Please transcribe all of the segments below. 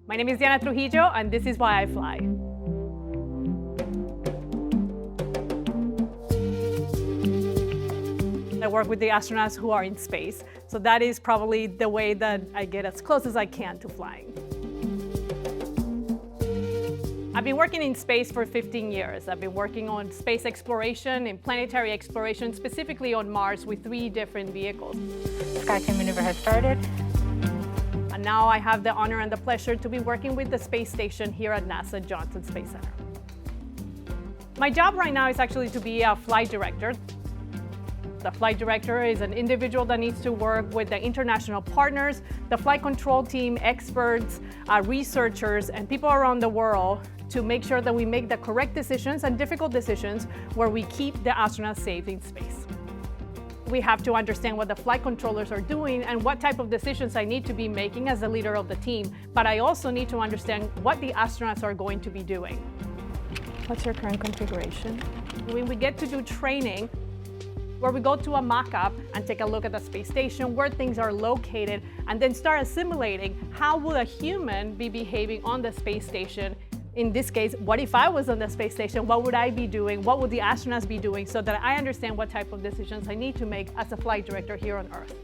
My name is Diana Trujillo, and this is why I fly. I work with the astronauts who are in space, so that is probably the way that I get as close as I can to flying. I've been working in space for 15 years. I've been working on space exploration and planetary exploration, specifically on Mars with 3 different vehicles. SkyCam maneuver has started. And now I have the honor and the pleasure to be working with the space station here at NASA Johnson Space Center. My job right now is actually to be a flight director. The flight director is an individual that needs to work with the international partners, the flight control team, experts, researchers, and people around the world to make sure that we make the correct decisions and difficult decisions where we keep the astronauts safe in space. We have to understand what the flight controllers are doing and what type of decisions I need to be making as the leader of the team, but I also need to understand what the astronauts are going to be doing. What's your current configuration? When we get to do training, where we go to a mock-up and take a look at the space station, where things are located, and then start assimilating how will a human be behaving on the space station. In this case, what if I was on the space station? What would I be doing? What would the astronauts be doing so that I understand what type of decisions I need to make as a flight director here on Earth?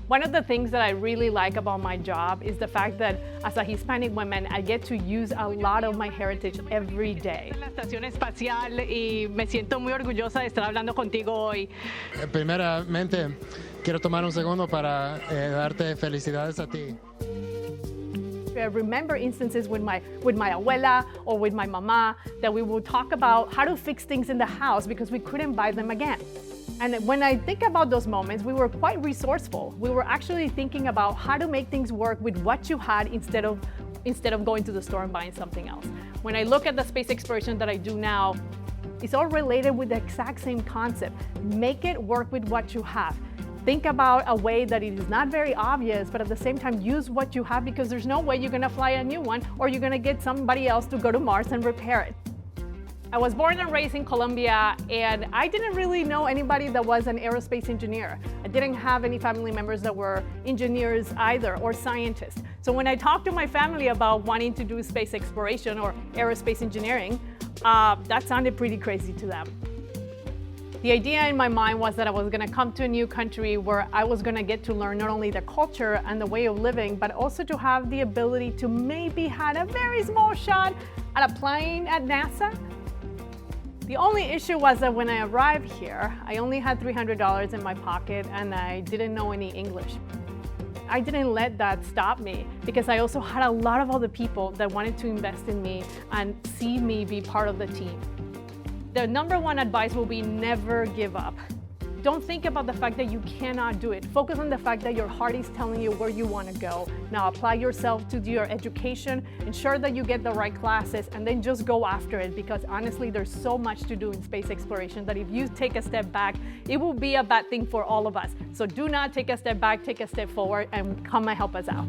One of the things that I really like about my job is the fact that as a Hispanic woman, I get to use a lot of my heritage every day. En la estación espacial y me siento muy orgullosa de estar hablando contigo hoy. Primeramente, quiero tomar un segundo para darte felicidades a ti. I remember instances with my abuela or with my mama that we would talk about how to fix things in the house because we couldn't buy them again. And when I think about those moments, we were quite resourceful. We were actually thinking about how to make things work with what you had instead of going to the store and buying something else. When I look at the space exploration that I do now, it's all related with the exact same concept. Make it work with what you have. Think about a way that it is not very obvious, but at the same time, use what you have because there's no way you're gonna fly a new one or you're gonna get somebody else to go to Mars and repair it. I was born and raised in Colombia, and I didn't really know anybody that was an aerospace engineer. I didn't have any family members that were engineers either, or scientists. So when I talked to my family about wanting to do space exploration or aerospace engineering, that sounded pretty crazy to them. The idea in my mind was that I was gonna come to a new country where I was gonna get to learn not only the culture and the way of living, but also to have the ability to maybe have a very small shot at applying at NASA. The only issue was that when I arrived here, I only had $300 in my pocket and I didn't know any English. I didn't let that stop me because I also had a lot of other people that wanted to invest in me and see me be part of the team. The number one advice will be never give up. Don't think about the fact that you cannot do it. Focus on the fact that your heart is telling you where you want to go. Now apply yourself to your education, ensure that you get the right classes, and then just go after it because honestly, there's so much to do in space exploration that if you take a step back, it will be a bad thing for all of us. So do not take a step back, take a step forward, and come and help us out.